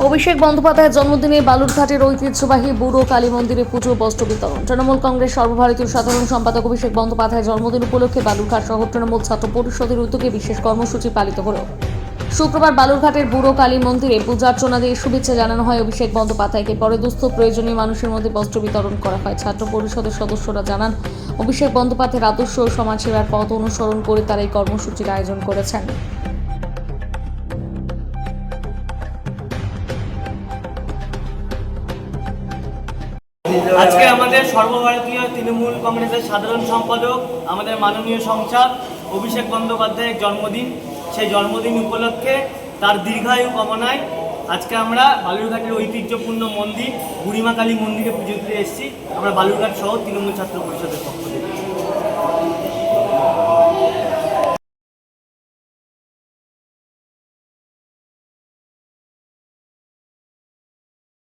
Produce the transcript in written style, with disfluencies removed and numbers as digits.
অভিষেক বন্দ্যোপাধ্যায়ের জন্মদিনে বালুরঘাটের ঐতিহ্যবাহী বুড়ো কালী মন্দিরে পুজো বস্ত্র বিতরণ। তৃণমূল কংগ্রেস সর্বভারতীয় সাধারণ সম্পাদক অভিষেক বন্দ্যোপাধ্যায়ের জন্মদিন উপলক্ষে বালুরঘাট শহর তৃণমূল ছাত্র পরিষদের উদ্যোগে বিশেষ কর্মসূচি পালিত হল। শুক্রবার বালুরঘাটের বুড়ো কালী মন্দিরে পূজার্চনা দিয়ে শুভেচ্ছা জানানো হয় অভিষেক বন্দ্যোপাধ্যায়কে। পরে দুস্থ প্রয়োজনীয় মানুষের মধ্যে বস্ত্র বিতরণ করা হয়। ছাত্র পরিষদের সদস্যরা জানান, অভিষেক বন্দ্যোপাধ্যায়ের আদর্শ ও সমাজসেবার পথ অনুসরণ করে তারা এই কর্মসূচির আয়োজন করেছেন। আজকে আমাদের সর্বভারতীয় তৃণমূল কংগ্রেসের সাধারণ সম্পাদক আমাদের মাননীয় সংসদ অভিষেক বন্দ্যোপাধ্যায়ের জন্মদিন। সেই জন্মদিন উপলক্ষে তার দীর্ঘায়ু কামনায় আজকে আমরা বালুরঘাটের ঐতিহ্যপূর্ণ মন্দির বুড়িমা কালী মন্দিরে পুজো দিতে এসেছি। আমরা বালুরঘাট শহর তৃণমূল ছাত্র পরিষদের পক্ষ থেকে।